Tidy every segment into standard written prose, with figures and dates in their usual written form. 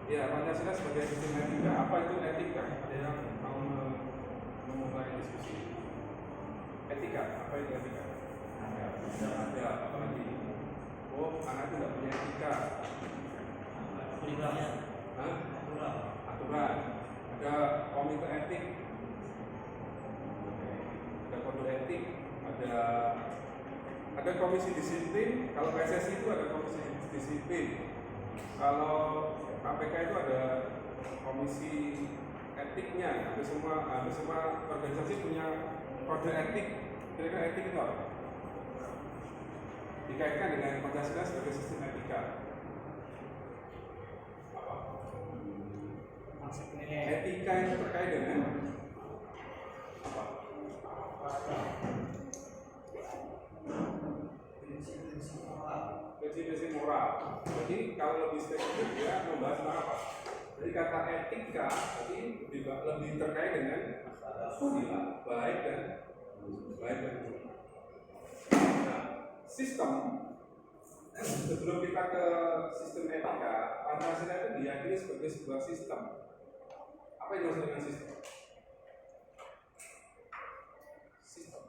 Ya, Pancasila sebagai sistem etika, apa itu etika? Ada yang mau memulai diskusi? Etika, apa itu etika? Ada apa lagi? Oh, anak itu tidak punya etika. Hah? Aturan. Ada komite etik. Ada kode etik. Ada komisi disiplin. Kalau PSSI itu ada komisi disiplin. Kalau KPK itu ada komisi etiknya. Hampir semua organisasi punya kode etik. Kira-kira etik itu apa? Dikaitkan dengan Pancasila sebagai sistem etika. Apa? Etika itu terkait dengan apa? Prinsip-prinsip moral. Jadi kalau lebih spesifik dia membahas tentang apa? Jadi kata etika tadi lebih terkait dengan sila baik dan buruk. Nah, sistem sebelum kita ke sistem etika, Pancasila itu diyakini sebagai sebuah sistem. Apa yang dimaksud dengan sistem? Sistem.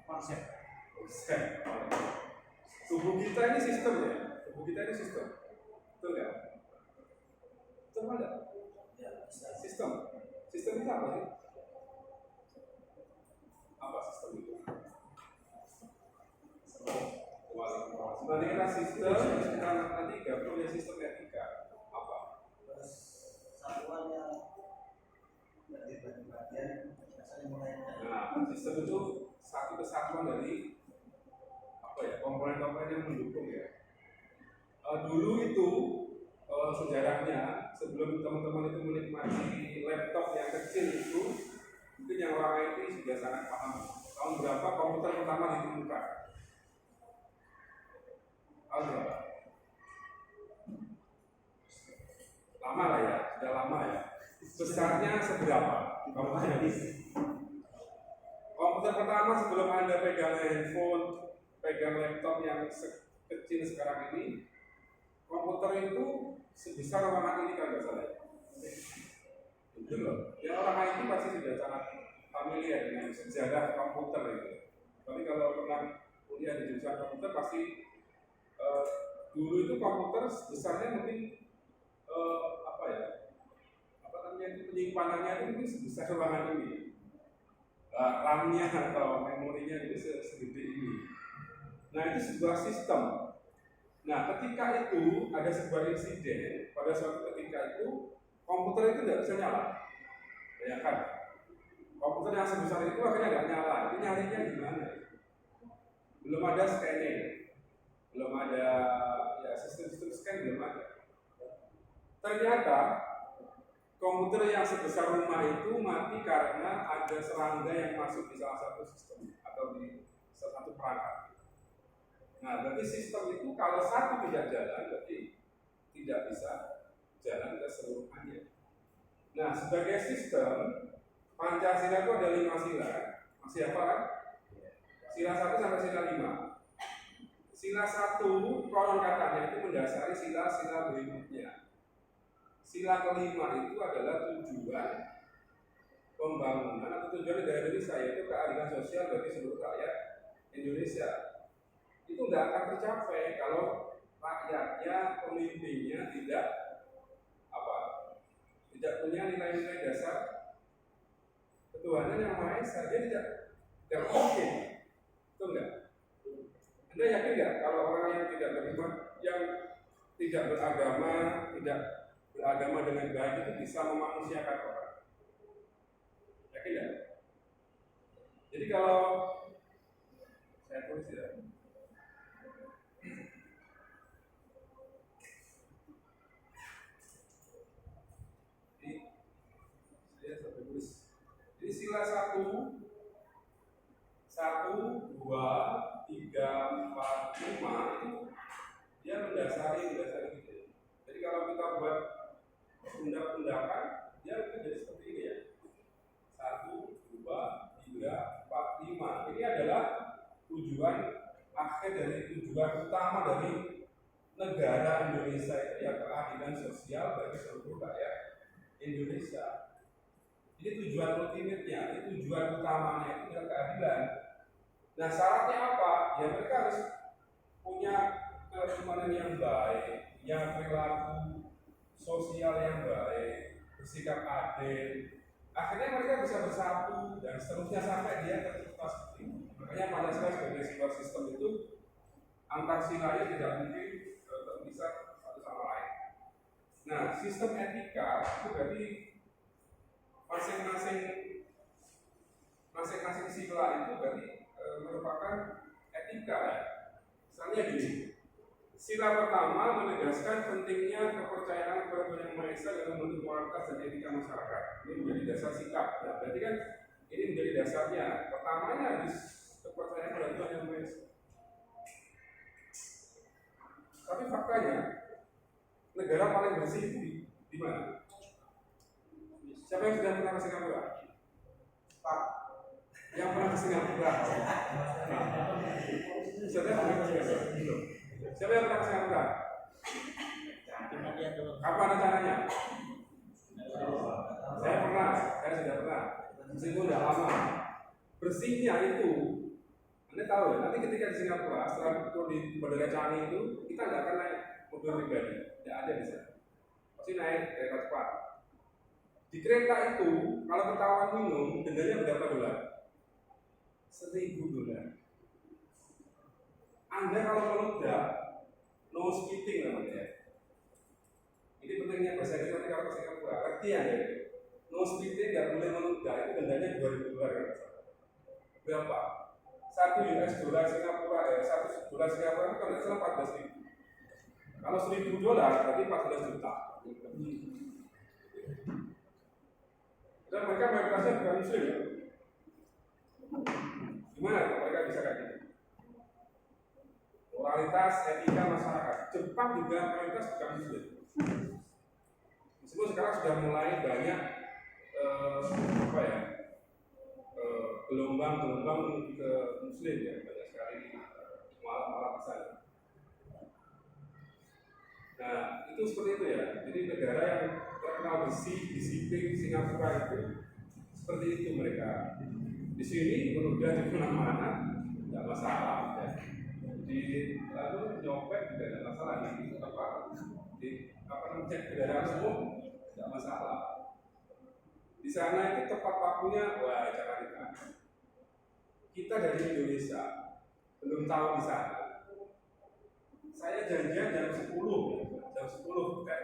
Konsep. Tubuh kita ini sistem ya. Tubuh kita ini sistem. Betul nggak? Betul nggak? Ya, sistem. Sistem itu apa sih? Apa sistem itu? Nanti kita sistem, kita nanti gabung dengan sistem etika. Apa? Satuan yang bagian saling mengaitkan. Nah, sistem itu satu kesatuan dari apa ya, komponen-komponen yang mendukung ya. Dulu itu sejarahnya sebelum teman-teman itu menikmati laptop yang kecil itu, mungkin yang orang IT sudah sangat paham. Tahun berapa komputer pertama ditemukan? Tahun berapa? Lama lah ya, sudah lama ya. Besarnya seberapa? Komputer pertama sebelum Anda pegang handphone, pegang laptop yang kecil sekarang ini, komputer itu sebesar ruangan ini kan nggak salah. Itu loh. Ya orang IT pasti sudah sangat familiar dengan sejarah komputer itu. Tapi kalau pernah kuliah di jurusan komputer pasti dulu itu komputer besarnya mungkin penyimpanannya itu mungkin sebesar ruangan ini. RAM-nya atau memorinya itu segede ini. Nah itu sebuah sistem. Nah ketika itu ada sebuah insiden, pada suatu ketika itu komputer itu tidak bisa nyala. Bayangkan, komputer yang sebesar itu akhirnya nggak nyala. Itu nyarinya gimana? Belum ada scanning, belum ada ya sistem-sistem scan belum ada. Ternyata komputer yang sebesar rumah itu mati karena ada serangga yang masuk di salah satu sistem atau di salah satu perangkat. Nah, berarti sistem itu kalau satu tidak jalan, berarti tidak bisa jalan keseluruhannya. Nah, sebagai sistem, Pancasila itu ada 5 sila. Masih apa kan? Sila 1 sampai sila 5. Sila 1 konon katanya itu mendasari sila-sila berikutnya. Sila kelima itu adalah tujuan pembangunan atau tujuan negara Indonesia, yaitu keadilan sosial bagi seluruh rakyat Indonesia. Itu tidak akan tercapai kalau rakyatnya, pemimpinnya tidak punya nilai-nilai dasar ketuhanan yang Maha Esa. Dia tidak mungkin. Betul nggak? Anda yakin nggak kalau orang yang tidak beriman, yang tidak beragama dengan baik itu bisa memanusiakan orang? Yakin nggak? Jadi kalau saya tulis ya, jadi sila 1, 2, 3, 4, 5 itu dia mendasari gitu. Jadi kalau kita buat undang-undangan, dia menjadi seperti ini ya. 1, 2, 3, 4, 5. Ini adalah tujuan akhir dari tujuan utama dari negara Indonesia itu ya keadilan sosial bagi seluruh rakyat Indonesia. Ini tujuan ultimate-nya, ini tujuan utamanya itu adalah keadilan. Nah syaratnya apa? Ya mereka harus punya ketuhanan yang baik, yang perilaku sosial yang baik, bersikap adil. Akhirnya mereka bisa bersatu dan seterusnya sampai dia tercipta seperti ini. Makanya Pancasila sebagai sebuah sistem itu antar silanya tidak mungkin terpisah satu sama lain. Nah, sistem etika itu berarti masing-masing sila itu berarti merupakan etika ya. Misalnya gini, sila pertama menegaskan pentingnya kepercayaan kepada Tuhan Yang Maha Esa dalam bentuk moralitas dan etika masyarakat. Ini menjadi dasar sikap. Nah, berarti kan ini menjadi dasarnya. Pertamanya harus kepercayaan kepada Tuhan Yang Maha Esa. Tapi faktanya negara paling bersih itu di mana? Siapa yang sudah pernah ke Singapura? Pak, yang pernah ke Singapura? Siapa yang pernah ke Singapura? Siapa yang pernah ke Singapura? Kapan rencananya? Saya pernah, saya sudah pernah. Meskipun sudah lama. Bersihnya itu, Anda tahu ya, nanti ketika di Singapura, setelah itu di Bandara Changi itu, kita nggak akan naik mobil pribadi, tidak ada di sana. Pasti naik kereta cepat. Di kereta itu, kalau ketahuan minum, dendanya berapa dolar? $1.000. Anda kalau meledak, no speeding namanya. Ini pentingnya bahasa Inggris nanti kalau ke Singapura. Artinya ya, no speeding nggak boleh meledak, itu dendanya $2.000 kan? Berapa? $1 Singapura ya, $1 Singapura itu kalau nggak salah 14.000. Kalau $1.000 berarti 14 juta. Dan mereka mayoritasnya bukan muslim ya. Gimana kalau mereka bisa kayak gitu? Moralitas, etika masyarakat. Jepang juga mayoritas bukan muslim. Meskipun sekarang sudah mulai banyak gelombang-gelombang menuju ke muslim ya, banyak sekali malah ke sana. Nah, itu seperti itu ya. Jadi negara yang terkenal bersih, disiplin, Singapura itu seperti itu mereka. Di sini berudah di mana-mana, tidak masalah. Ya. Di lalu nyopet juga tidak masalah. Cek kendaraan umum tidak masalah. Di sana itu tepat waktunya, wah jangan ditanya. Kita dari Indonesia belum tahu di sana. Saya janjian jam 10 kan.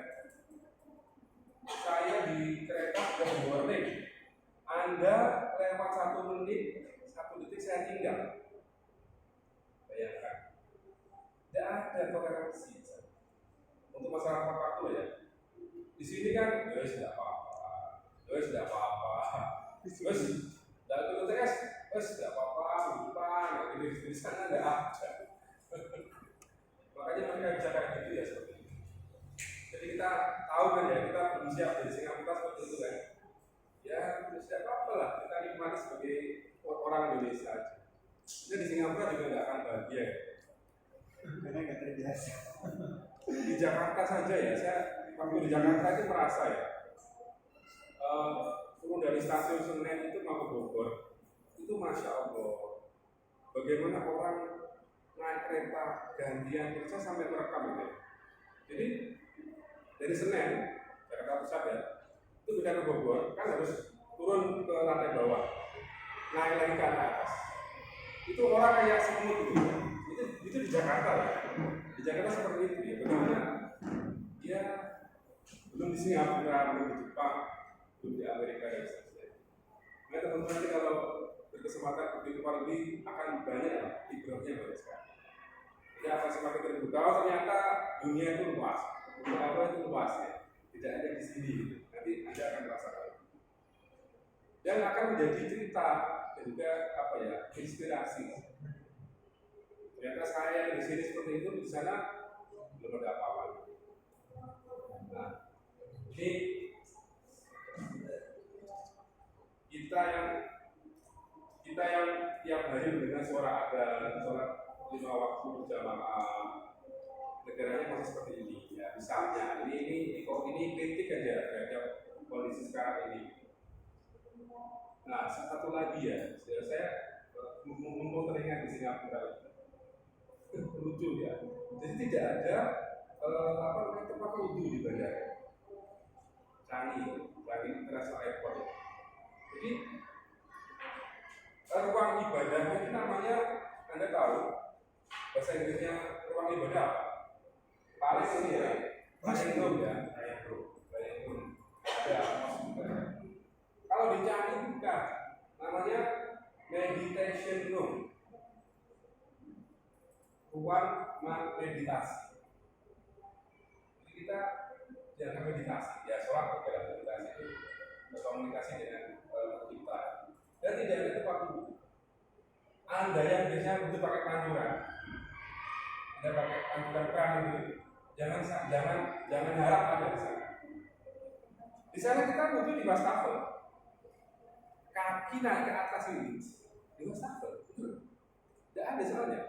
Saya di kereta sudah warning. Anda lewat 1 menit, 1 detik saya tinggal. Bayangkan. Tidak ada toleransi untuk masalah waktu ya. Di sini kan, ya sudah apa-apa. Terus, dan terus tidak apa-apa, lupa, di sana tidak ada. Makanya mereka bisa kayak gitu ya seperti itu. Jadi kita tahu kan ya, kita belum siap dari Singapura seperti itu kan. Ya, tidak apa-apa lah, kita nikmati sebagai orang Indonesia aja. Kita di Singapura juga nggak akan bahagia ya. Karena nggak terbiasa. Di Jakarta saja ya, saya waktu di Jakarta itu merasa ya, turun dari stasiun Senen itu mau ke Bogor, itu Masya Allah, bagaimana orang naik kereta gantian kerja sampai merekam itu. Jadi dari Senen, Jakarta Pusat ya, itu pindah ke Bogor, kan harus turun ke lantai bawah, naik lagi ke atas. Itu orang kayak semut gitu ya. Itu di Jakarta lah. Di Jakarta seperti itu ya. Bagaimana? Ya belum di Singapura, belum di Jepang, belum di Amerika dan sebagainya. Nah teman-teman nanti kalau berkesempatan pergi ke luar negeri akan banyak lah, ibaratnya banyak sekali. Jadi akan semakin terbuka. Oh, ternyata dunia itu luas, dunia Allah itu luas ya. Tidak hanya di sini gitu. Nanti Anda akan merasakan. Dan akan menjadi cerita dan juga apa ya, inspirasi. Ternyata saya di sini seperti itu, di sana belum ada apa-apa. Nah, ini kita yang tiap hari mendengar suara adzan, sholat 5 waktu berjamaah, negaranya masih seperti ini. Ya, misalnya ini kritik aja terhadap kondisi sekarang ini. Nah, satu lagi ya, saya mumpung teringat di Singapura, lucu ya. Jadi tidak ada tempat wudhu di bandara. Changi International Airport. Jadi ruang ibadahnya itu namanya, Anda tahu bahasa Inggrisnya ruang ibadah apa? Paling ini ya, paling room ya, paling room. Ada maksudnya. Kalau di Changi bukan, namanya meditation room, ruang meditasi. Jadi kita jangan meditasi, ya sholat dalam meditasi itu berkomunikasi dengan kita. Dan tidak ada tempat duduk. Anda yang biasanya butuh pakai pancuran, Anda pakai pancuran keran itu, jangan harap ada di sana. Di sana kita butuh di wastafel, kaki naik ke atas ini, di wastafel, tidak ada soalnya.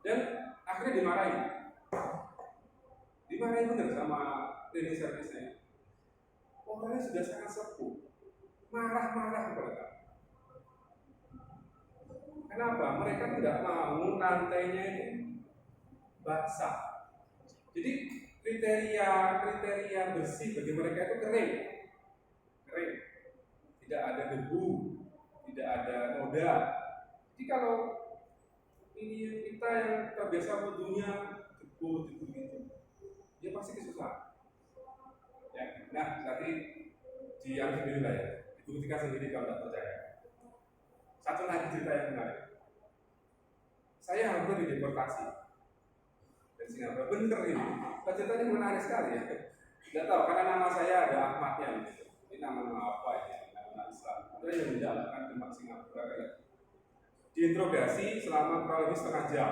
Dan akhirnya dimarahin benar sama cleaning service-nya. Orangnya sudah sangat sepuh, marah-marah kepada kami. Kenapa? Mereka tidak mau lantainya ini basah. Jadi kriteria bersih bagi mereka itu kering, tidak ada debu, tidak ada noda. Jadi kalau ini kita yang terbiasa wudhunya debu gitu, dia pasti kesusahan. Ya, nah nanti diam sendiri lah ya, dibuktikan sendiri kalau tidak percaya. Satu lagi cerita yang menarik. Saya hampir dideportasi dari Singapura. Bener ini. Ceritanya menarik sekali ya. Tidak tahu karena nama saya ada Ahmadnya gitu. Ini nama apa ya? Nama Islam. Ada yang menjalankan tempat Singapura kan. Diinterogasi selama kurang lebih setengah jam.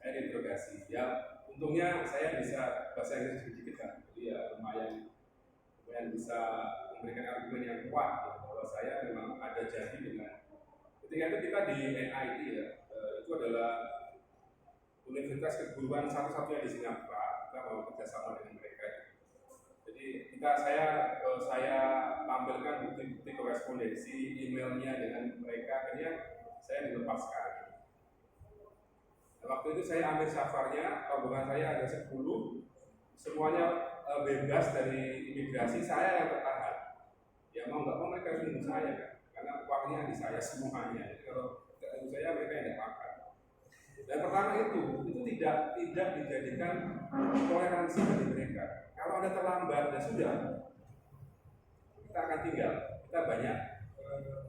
Saya diinterogasi. Ya, untungnya saya bisa bahasa Inggris sedikit kan. Jadi ya lumayan bisa memberikan argumen yang kuat ya, bahwa saya memang ada janji dengan. Ketika itu kita di NIT ya, itu adalah universitas keguruan satu-satunya di Singapura. Kita mau kerjasama dengan mereka. Jadi saya tampilkan bukti-bukti korespondensi emailnya dengan mereka, akhirnya saya dilepaskan. Nah, waktu itu saya ambil safarnya, rombongan saya ada 10, semuanya bebas dari imigrasi, saya yang tertahan. Ya mau nggak mau mereka harus nunggu saya kan, karena uangnya di saya semuanya. Jadi kalau nggak nunggu saya mereka yang tidak makan. Dan pertama itu tidak dijadikan toleransi bagi mereka. Kalau Anda terlambat ya sudah, kita akan tinggal. Kita banyak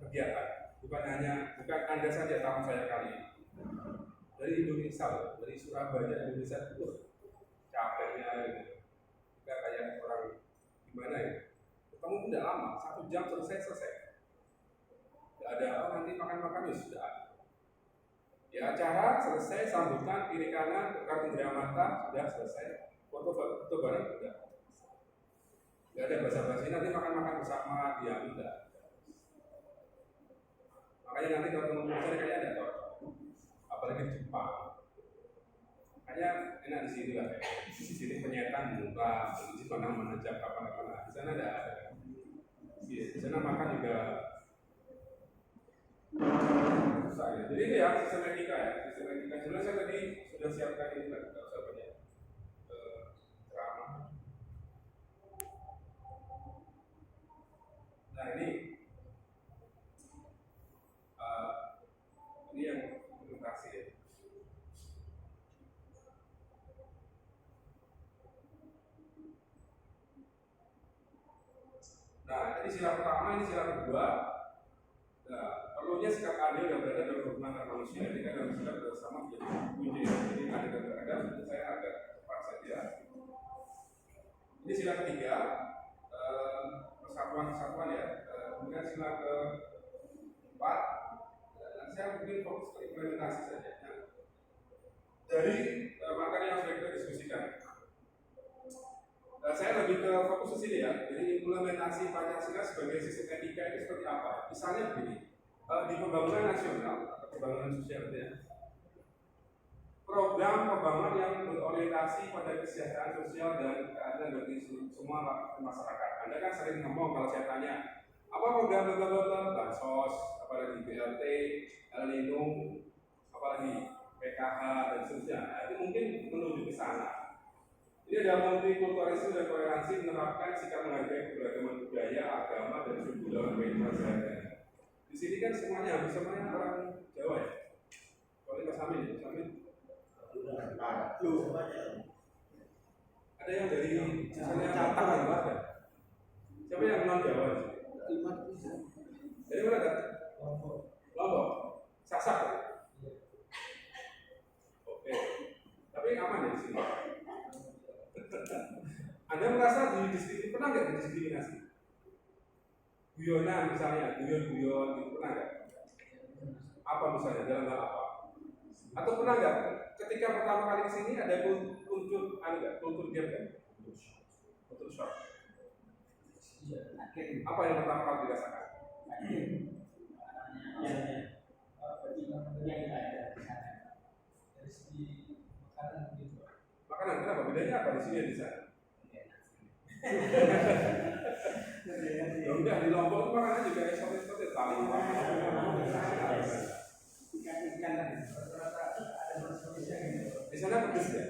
kegiatan. Bukan Anda saja tamu saya kali ini. Dari Indonesia, dari Surabaya Indonesia itu capeknya gitu. Kita kayak orang gimana ya? Ketemu pun tidak lama, 1 jam selesai. Tidak ada nanti makan ya sudah ada. Ya acara selesai, sambutan kiri kanan, tukar cendera mata sudah selesai, foto bareng sudah. Tidak ada basa-basi nanti makan bersama dia tidak. Makanya nanti kalau teman-teman saya kayaknya ada cocok, apalagi di Jepang. Makanya enak di sini lah, di sini penyetan muka, di mana menajak apa-apa. Di sana ada. Di sana makan juga. Jadi ini ya sistem etika ya, sebenarnya saya tadi sudah siapkan ini lah, tidak usah banyak ceramah. Nah ini yang implementasi ya. Nah jadi sila pertama, ini sila kedua. Nah, perlunya sikap adil dan berada dalam hubungan antar manusia. Jadi kan dalam sikap bersama menjadi kunci. Jadi adil dan beradab, itu saya agak cepat saja. Ini sila ketiga, persatuan ya. Kemudian sila keempat, nanti saya mungkin fokus ke implementasi saja. Nah, dari materi yang sudah kita diskusikan, saya lebih ke fokus ke sini ya. Jadi implementasi Pancasila sebagai sistem etika itu seperti apa? Misalnya begini, di pembangunan nasional atau pembangunan sosial ya, program pembangunan yang berorientasi pada kesejahteraan sosial dan keadilan bagi semua masyarakat. Anda kan sering ngomong kalau saya tanya, apa program bansos, apalagi BLT, El Nino, apalagi PKH dan seterusnya. Nah, itu mungkin menuju ke sana. Ini ada multikulturalisme dan toleransi menerapkan sikap menghargai keberagaman budaya, agama, dan suku dalam kehidupan sehari-hari. Di sini kan semuanya hampir semuanya orang Jawa ya. Kalau Mas Amin, Mas Amin. Ada yang dari misalnya Batak yang ada. Siapa yang non Jawa? Dari mana kan? Lombok. Sasak. Oke. Tapi aman ya di sini. Anda merasa pernah nggak didiskriminasi? Guyonan misalnya, guyon-guyon itu pernah nggak? Apa misalnya dalam hal apa? Atau pernah nggak ketika pertama kali ke sini ada kultur diam kan? Kultur shock. Apa yang pertama kali dirasakan? Makanan kenapa? Bedanya apa di sini dan di sana? Ya udah di Lombok itu makanan juga eksotis-eksotis paling. Di sana pedes ya?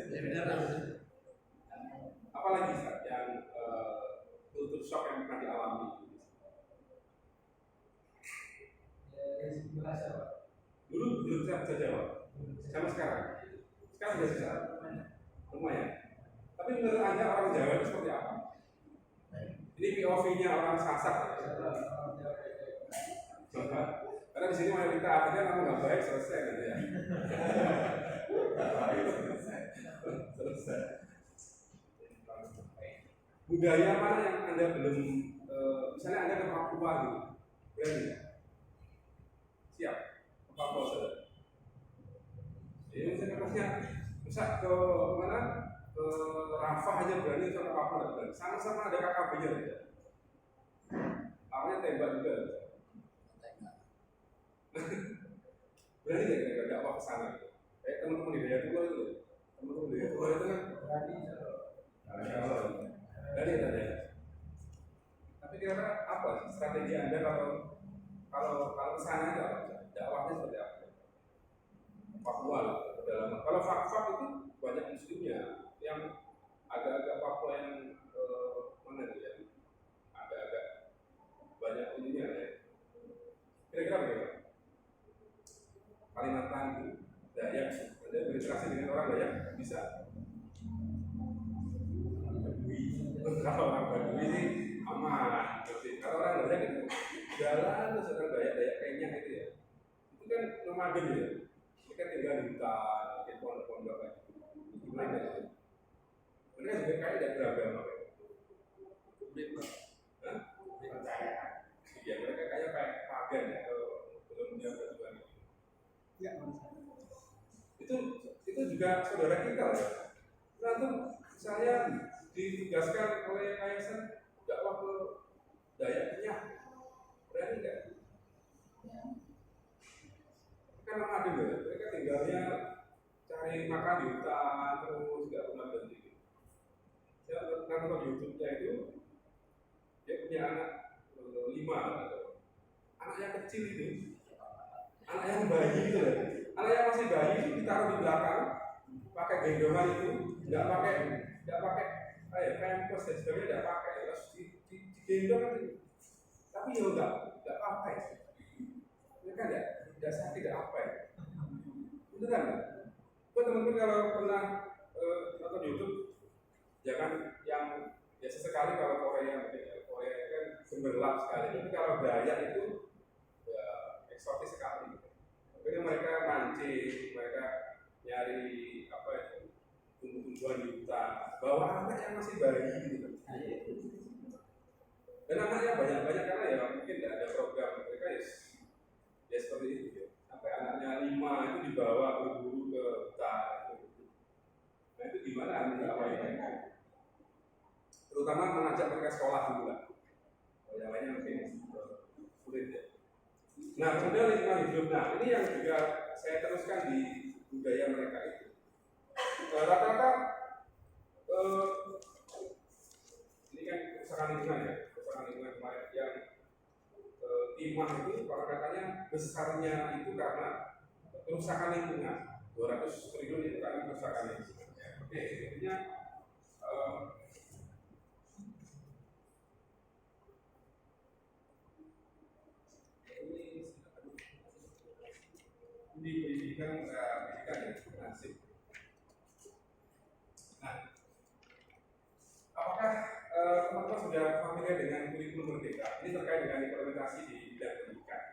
Apalagi Ustaz yang kultur shock yang pernah dialami? Dulu belum bisa bahasa Jawa, sama sekarang. Sekarang sudah bisa, lumayan. Tapi menurut Anda orang Jawa itu seperti apa? Ini POV-nya orang Sasak. Karena di sini mayoritas akhirnya kamu nggak baik selesai gitu ya. Selesai. Budaya mana yang Anda belum, misalnya Anda ke Papua gitu, berani ya? Siap, ke Papua saudara. Jadi misalnya kertasnya, bisa ke mana? Ke Rafah aja berani, sama Papua nggak berani. Sama-sama ada KKB-nya ya. Awalnya tembak juga. Berani nggak kira-kira dakwah ke sana? Kayak teman-teman di daerah tua itu, teman-teman di daerah tua itu kan berani ya. Tapi kira-kira apa strategi Anda kalau ke sana itu apa? Dakwahnya seperti apa? Papua lah, pedalaman. Kalau Fak itu banyak muslimnya yang agak-agak Papua yang mana itu ya? Agak-agak banyak ininya ya. Kira-kira bagaimana? Kalimantan itu Dayak, Anda berinteraksi dengan orang Dayak bisa. Kalau orang Badui ini aman, kalau orang Dayak itu jalan terus orang Dayak kayaknya gitu ya. Itu kan nomaden ya. Mereka tinggal di hutan, di pondok-pondok kayak gitu. Gimana ya? Mereka juga kayak tidak beragama. Hah? Ya mereka kayak pagan ya kalau belum punya batuan. Ya, itu juga saudara kita ya. Nanti saya ditugaskan oleh Kaisar dakwah ke Dayaknya, berani nggak? Kan ada ya, mereka tinggalnya cari makan di hutan terus nggak pernah berhenti. Saya nonton YouTube-nya itu, dia punya anak 5 gitu. Anak yang kecil itu, anak yang bayi gitu ya. Anak yang masih bayi itu ditaruh di belakang, pakai gendongan itu, nggak pakai pampers dan sebagainya, nggak pakai, terus digendong kan. Tapi ya nggak apa ya. Mereka tidak sakit, tidak apa ya. Beneran nggak? Teman-teman kalau pernah nonton YouTube, jangan yang biasa sekali kalau Korea kan gemerlap sekali. Tapi kalau Dayak itu ya, eksotis sekali. Akhirnya mereka mancing, mereka nyari apa itu tumbuh-tumbuhan di hutan, bawa anak yang masih bayi gitu. Dan anaknya banyak-banyak karena ya mungkin tidak ada program mereka ya seperti itu ya. Sampai anaknya 5 itu dibawa berburu ke hutan. Nah itu gimana anda apa ini? Terutama mengajak mereka sekolah dulu lah. Yang lainnya mungkin sulit ya. Nah kemudian lingkungan hidup. Nah ini yang juga saya teruskan di budaya mereka itu. besarnya itu karena kerusakan lingkungan. 200 triliun itu karena kerusakan lingkungan. Oke, intinya ini pendidikan ya, nasib. Nah, apakah teman-teman sudah familiar dengan kurikulum merdeka? Ini terkait dengan implementasi di bidang pendidikan.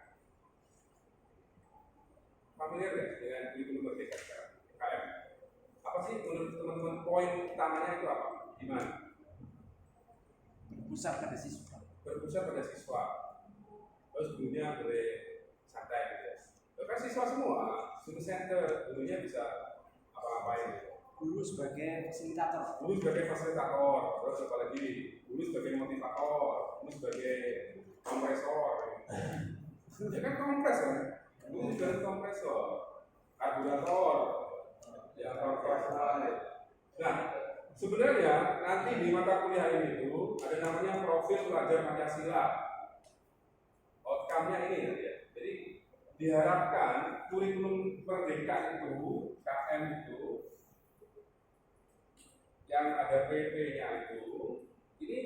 Familiar ya dengan kurikulum merdeka sekarang? KM. Apa sih menurut teman-teman poin utamanya itu apa? Gimana? Berpusat pada siswa. Berpusat pada siswa. Terus gurunya boleh santai gitu. Kan siswa semua, student center, gurunya bisa apa-apain. Guru sebagai fasilitator. Guru sebagai fasilitator, terus apa lagi? Guru sebagai motivator, guru sebagai kompresor. Ya kan kompres kan? Guru sebagai kompresor, karburator, yang kompresor. Nah, sebenarnya nanti di mata kuliah ini itu ada namanya profil pelajar Pancasila. Outcome-nya ini nanti ya. Jadi diharapkan kurikulum merdeka itu, KM itu, yang ada PP-nya itu, ini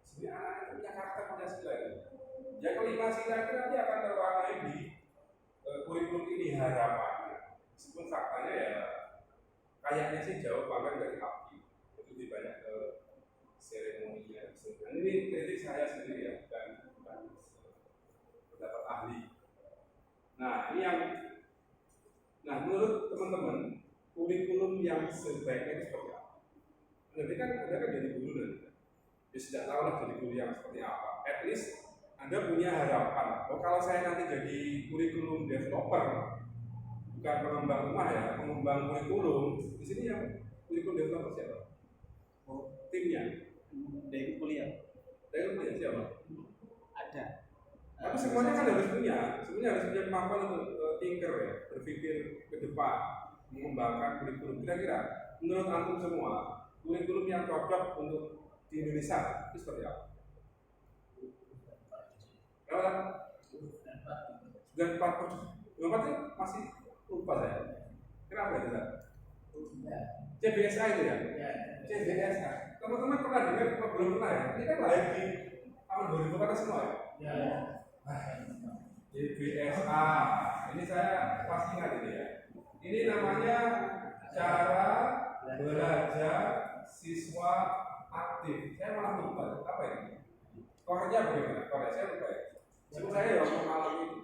sebenarnya anak punya karakter Pancasila ini. Yang kelima sila itu nanti akan terwarnai di kurikulum ini harapannya. Meskipun faktanya ya kayaknya sih jauh banget dari api. Itu lebih banyak ke seremoninya. Ini kritik saya sendiri ya, bukan pendapat ahli. Nah, ini yang menurut teman-teman kurikulum yang sebaiknya itu seperti apa? Nanti kan Anda kan jadi guru nanti. Ya sudah tahu lah jadi guru yang seperti apa. At least Anda punya harapan. Oh, kalau saya nanti jadi kurikulum developer, bukan pengembang rumah ya, pengembang kurikulum. Di sini yang kurikulum developer siapa? Oh, timnya. Dari kuliah. Dari kuliah siapa? Ada. Tapi semuanya kan harus punya kemampuan untuk thinker ya, berpikir ke depan, mengembangkan kurikulum. Kira-kira menurut antum semua, kurikulum yang cocok untuk di Indonesia itu seperti apa? Berapa? 94 itu masih lupa saya. Kenapa itu? CBSA itu ya? CBSA. Teman-teman pernah dengar atau belum pernah ya? Ini kan lahir di tahun 2000 kata semua ya? CBSA. Ini saya pasti ingat ini ya. Ini namanya cara belajar siswa aktif. Saya malah lupa apa ini? Kornya bagaimana? Kornya saya lupa ya. Sebelum saya ya mengalami itu.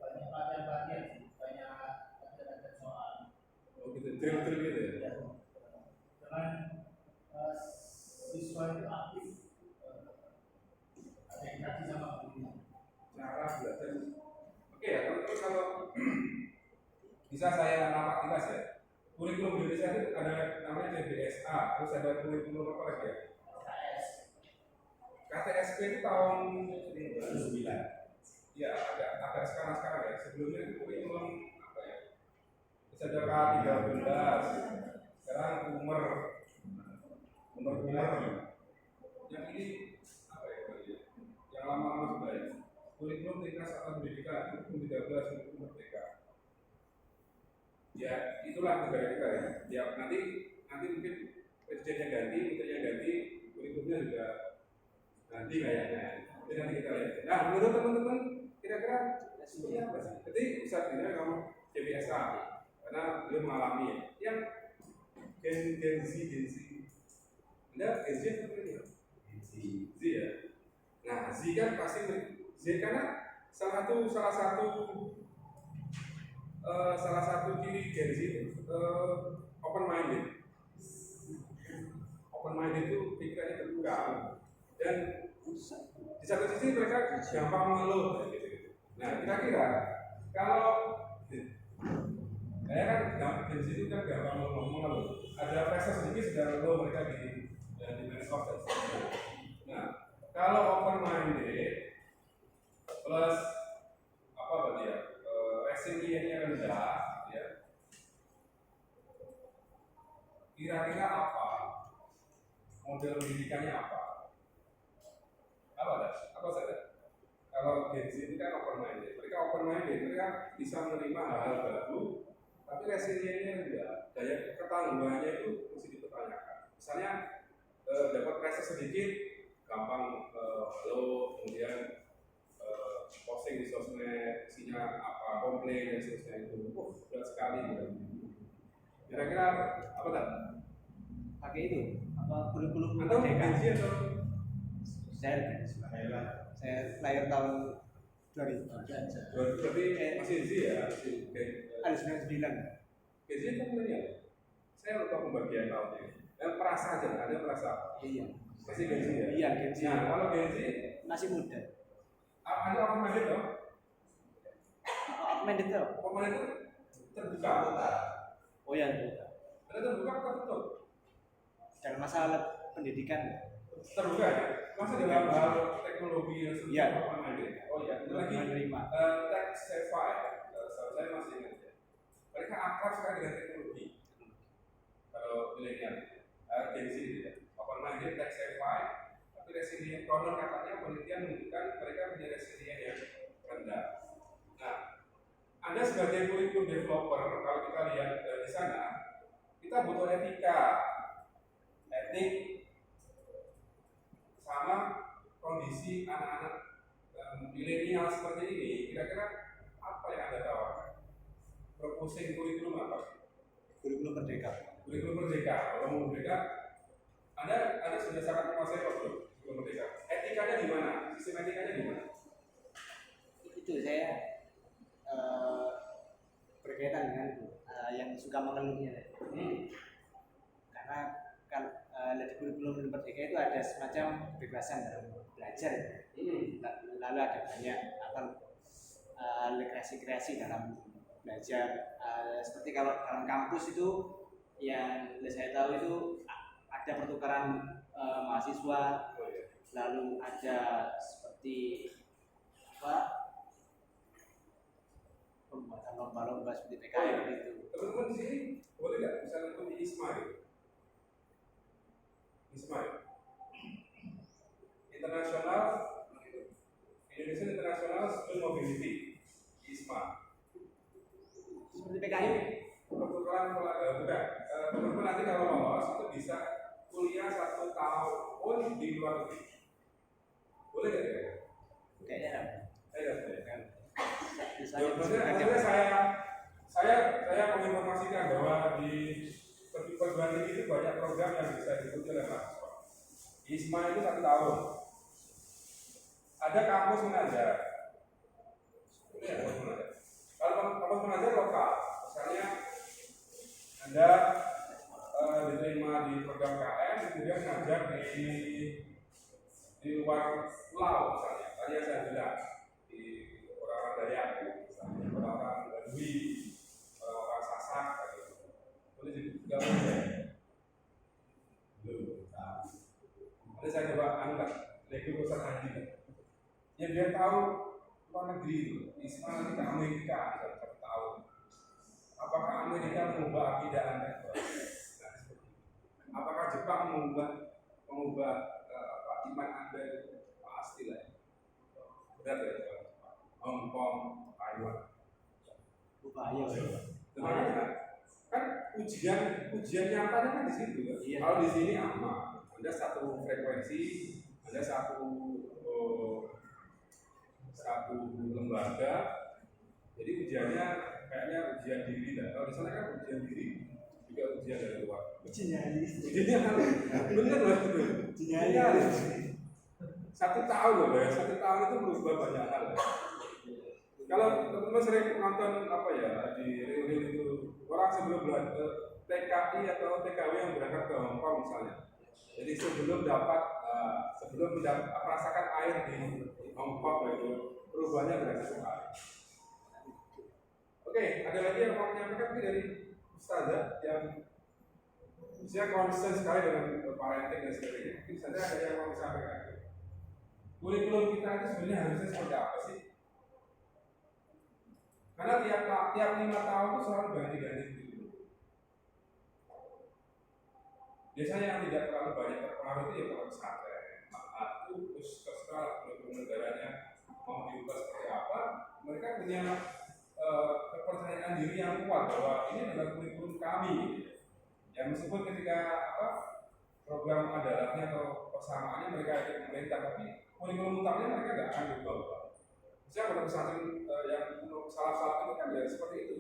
Banyak pelatihan, banyak soal. Oh gitu, drill gitu ya. Dengan siswa itu aktif, ada interaksi sama gurunya. Cara belajar. Oke ya, terus kalau bisa saya nampak jelas ya. Kurikulum Indonesia itu ada namanya CBSA, terus ada kurikulum apa lagi ya? KTSP itu tahun 2009. Ya, agak sekarang ya. Sebelumnya itu kurikulum apa ya? Terus ada K13. Sekarang Umer. Yang ini apa ya? Yang lama-lama sudah ya. Kurikulum tingkat satuan pendidikan kurikulum 13 kurikulum merdeka. Ya, itulah negara kita ya. Ya nanti mungkin presidennya ganti, menterinya ganti, kurikulumnya juga nanti kayaknya. Jadi nanti kita lihat. Nah, menurut teman-teman kira-kira seperti apa sih? Jadi bisa dilihat kamu CBSA karena dia mengalami ya. Yang Gen Z. Anda Gen Z atau ini? Z ya. Nah, Z kan pasti Z karena salah satu ciri Gen Z open minded. Open minded itu pikirannya terbuka dan di satu sisi mereka gampang mengeluh gitu. Nah, kira-kira kalau saya kan Gen Z itu kan gampang mengeluh. Ada pressure sedikit sudah mengeluh mereka di medsos. Nah, kalau open minded plus apa berarti ya resiliennya rendah ya, kira-kira apa model pendidikannya apa saja kalau Gen Z itu kan open minded, mereka open minded, mereka bisa menerima hal-hal baru, tapi resiliennya enggak, daya ketangguhannya itu mesti dipertanyakan. Misalnya dapat pressure sedikit, gampang halo, kemudian posting di sosmed, isinya apa, komplain dan seterusnya itu, berat sekali gitu. Kira-kira apa tadi? Pakai itu apa kurikulum Atau merdeka. Gen Z atau Saya lahir tahun 2000. berarti masih Z ya? Masih Ada 99. Gen Z kan milenial. Saya lupa pembagian tahunnya. Dan perasa aja, ada perasa. Iya. Masih Gen Z ya? Iya, Gen Z. Nah, kalau Gen Z, Masih muda. ada orang mandiri dong? Apa itu? Pemain itu terbuka. Oh ya, muda. Ada terbuka atau tertutup? Dalam masalah pendidikan. Terbuka ya? Masa dalam hal teknologi yang sudah Iya. mandiri? Oh iya, itu lagi Menerima. tech savvy. Saya masih ingat ya. Mereka akrab sekali dengan teknologi. Kalau milenial, Gen Z gitu ya. Open minded, tech savvy, tapi resilient. Konon katanya penelitian menunjukkan mereka punya resilient yang rendah. Nah, Anda sebagai kurikulum developer, kalau kita lihat di sana, kita butuh etika, etik, sama kondisi anak-anak milenial seperti ini. Kira-kira apa yang Anda tawarkan? Proposing kurikulum apa? Kurikulum merdeka. Kurikulum merdeka. Kalau mau merdeka, Anda sudah sangat menguasai kurikulum merdeka. Etikanya di mana? Sistem etikanya di mana? Itu saya berkaitan dengan yang suka mengeluhnya. Karena kan di kurikulum merdeka itu ada semacam kebebasan dalam belajar. Lalu ada banyak kreasi-kreasi dalam belajar. Seperti kalau dalam kampus itu yang saya tahu itu ada pertukaran mahasiswa, lalu ada seperti pembuatan lomba-lomba seperti PKL gitu. Teman-teman di sini boleh nggak misalnya di ISMA gitu? ISMA ya? International Indonesian International Student Mobility ISMA. Seperti PKL. Pertukaran bukan. Teman-teman nanti kalau lolos itu bisa kuliah 1 tahun di luar negeri. Boleh nggak ya? Kayaknya Maksudnya saya menginformasikan bahwa di perguruan tinggi itu banyak program yang bisa diikuti oleh mahasiswa. ISMA itu 1 tahun. Ada kampus mengajar. Ini ada kampus mengajar. Kalau kampus mengajar lokal, misalnya Anda diterima di program KM, kemudian mengajar di luar pulau misalnya. Tadi yang saya bilang di orang-orang Dayak, misalnya orang-orang Badui, orang-orang Sasak, gitu. Boleh juga boleh. Ada saya coba angkat lagi urusan haji. Ya biar tahu luar negeri itu. ISMA nanti ke Amerika misalnya 1 tahun. Apakah Amerika mengubah akidah Anda? Apakah Jepang mengubah iman Anda? Pastilah. Benar ya, Hong Kong, Taiwan. Bahaya. Makanya kan ujian nyatanya kan di situ kan. Iya. Kalau di sini aman, ada satu frekuensi, ada satu lembaga. Jadi ujiannya kayaknya ujian diri lah. Kalau di sana kan ujian diri juga ujian dari luar. Ujiannya harus bener loh itu. Ujiannya harus 1 tahun loh ya. 1 tahun itu berubah banyak hal. Kalau teman-teman sering nonton apa ya di reuni itu orang sebelum belajar TKI atau TKW yang berangkat ke Hong Kong misalnya. Jadi sebelum merasakan air di Hong Kong itu perubahannya berasa sekali. Oke, ada lagi yang mau menyampaikan dari Ustazah yang saya concern sekali dengan parenting dan sebagainya. Mungkin saja ada yang mau disampaikan. Kurikulum kita itu sebenarnya harusnya seperti apa sih? Karena tiap 5 tahun itu selalu ganti-ganti kurikulum. Biasanya yang tidak terlalu banyak terpengaruh itu ya kalau pesantren, itu terus terserah kurikulum negaranya mau diubah seperti apa, mereka punya kepercayaan diri yang kuat bahwa ini adalah kurikulum kami. Ya meskipun ketika program adalatnya atau persamaannya mereka ikut pemerintah, tapi kurikulum utamanya mereka nggak akan diubah. Misalnya pada pesantren yang salah itu kan ya seperti itu,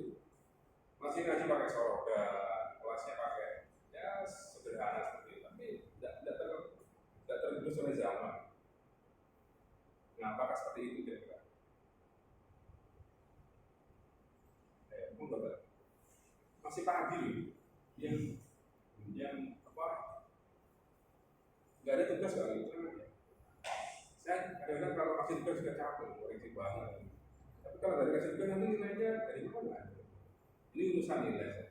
masih ngaji pakai sorogan, kelasnya pakai ya sederhana seperti itu, tapi tidak tergerus oleh zaman. Nah, apakah seperti itu kira-kira? Masih pagi loh, yang apa? Nggak ada tugas kali itu. Saya kadang-kadang kalau kasih tugas juga capek, koreksi banget. Tapi kalau dari kasih tugas nanti nilainya dari mana? Ini urusan nilai saja,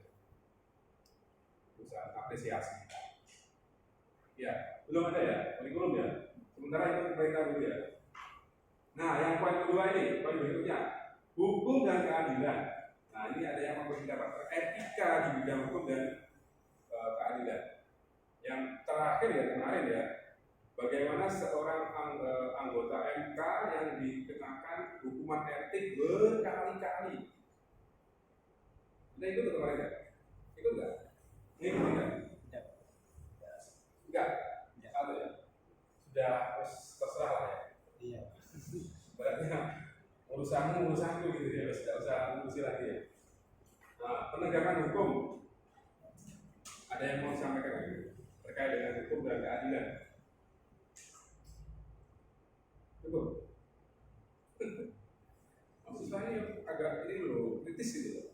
urusan apresiasi. Ya, belum ada ya, kurikulum ya. Sementara itu pemerintah dulu ya. Nah, yang poin kedua ini, poin berikutnya, hukum dan keadilan. Nah, ini ada yang mempertimbangkan etika di bidang hukum dan keadilan. Yang terakhir ya kemarin ya, bagaimana seorang anggota MK yang dikenakan hukuman etik berkali-kali. Nah, itu kemarin ya? Itu enggak? Ini enggak? Enggak? Atau ya? Sudah terserah lah ya? Iya. Berarti urusanku gitu ya, tidak usah ngurusi lagi ya. Nah, penegakan hukum, ada yang mau disampaikan lagi terkait dengan hukum dan keadilan? Cukup. Maksud saya agak ini loh, kritis gitu loh.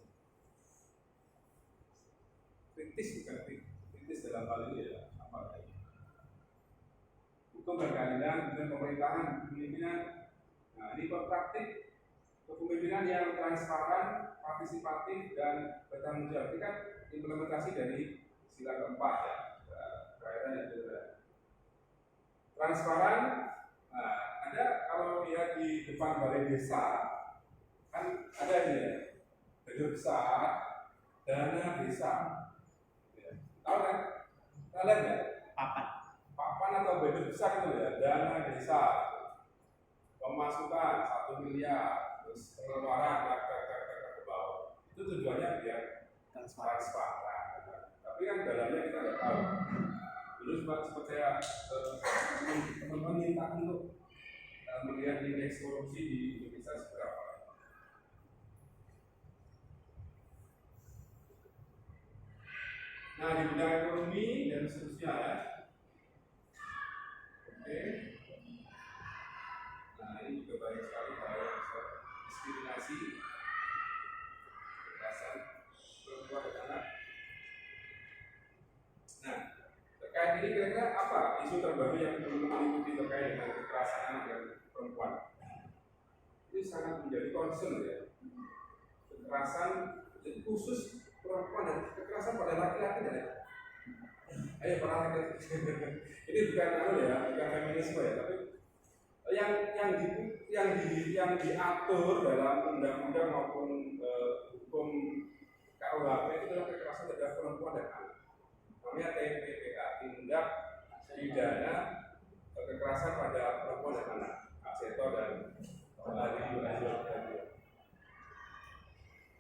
Kritis bukan kritis dalam hal ini ya, apa ini? Hukum dan keadilan dan pemerintahan, kepemimpinan. Nah, ini praktik kepemimpinan yang transparan, partisipatif dan bertanggung jawab. Ini kan implementasi dari sila keempat ya, kaitannya juga. Transparan, nah, ada kalau lihat di depan balai desa kan ada ini ya, gedung besar, dana desa. Ya. Tahu kan? Kalian ya? Papan atau gedung besar itu ya, dana desa. Pemasukan 1 miliar, terus pengeluaran ke bawah. Itu tujuannya biar transparan. Tapi kan dalamnya kita nggak tahu. Dulu sempat saya teman-teman minta untuk melihat indeks korupsi di Indonesia seberapa. Nah, di bidang ekonomi dan seterusnya ya. Oke. Nah, ini juga banyak sekali hal yang diskriminasi, kekerasan perempuan dan anak. Nah, terkait ini kira-kira apa isu terbaru yang teman-teman ikuti terkait dengan kekerasan anak dan perempuan? Ini sangat menjadi concern ya. Kekerasan khusus perempuan dan kekerasan pada laki-laki ya. Ayo para laki-laki. Ini bukan bukan feminisme ya, tapi yang diatur dalam undang-undang maupun hukum KUHP itu adalah kekerasan terhadap perempuan dan anak. Namanya TPPA, tindak pidana kekerasan pada perempuan dan anak. Aseto dan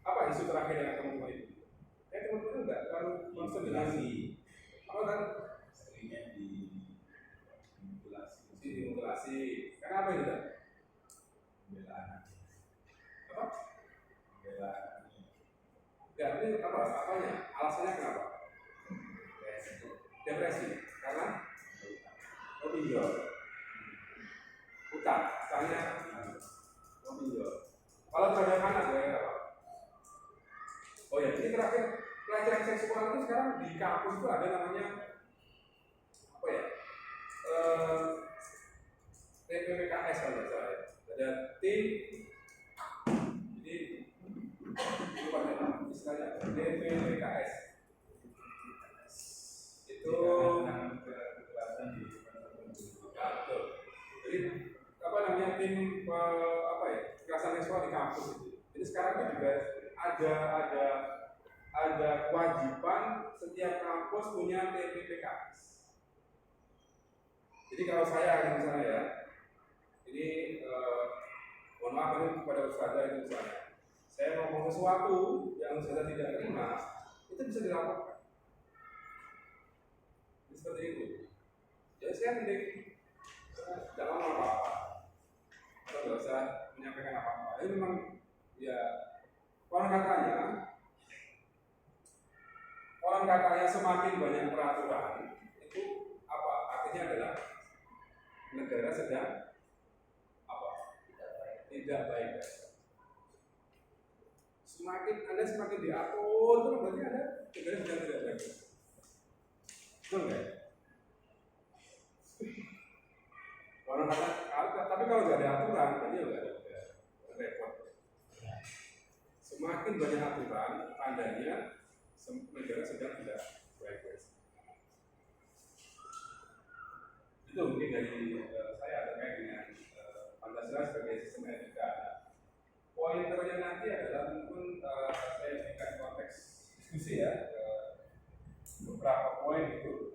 apa isu terakhir yang teman-teman itu? Teman-teman enggak terlalu konsentrasi. Apa kan? Seringnya dimutasi. Kenapa itu? Pembelaan. Apa? Pembelaan. Ya, ini apa? Apanya? Alasannya kenapa? Depresi. Karena pinjol. Utang. Utangnya pinjol. Kalau terhadap anak ya apa? Oh ya, ini terakhir pelajaran seksual itu sekarang di kampus itu ada namanya apa ya? TPPKS kalau tidak salah ya. Ada tim, jadi itu pada istilahnya TPPKS. Itu kekerasan di betul. Jadi apa namanya tim kekerasan seksual di kampus itu. Jadi sekarang itu juga ada kewajiban setiap kampus punya TPPKS. Jadi kalau saya misalnya ya, ini Mohon maaf ini kepada ustazah itu misalnya, saya ngomong sesuatu yang ustazah tidak terima, itu bisa dilaporkan. Seperti itu. Jadi saya mending tidak ngomong apa-apa, atau tidak usah menyampaikan apa-apa. Ini memang ya orang katanya semakin banyak peraturan itu apa? Artinya adalah negara sedang apa? Tidak baik. Semakin diatur itu berarti ada negara sedang tidak baik. Betul nggak? Orang kata, tapi kalau nggak ada aturan, berarti nggak ada repot. Semakin banyak aturan, tandanya negara sedang tidak baik. Itu mungkin dari saya terkait dengan Pancasila sebagai sistem etika. Pointernya nanti adalah mungkin saya berikan konteks diskusi ya, beberapa poin itu.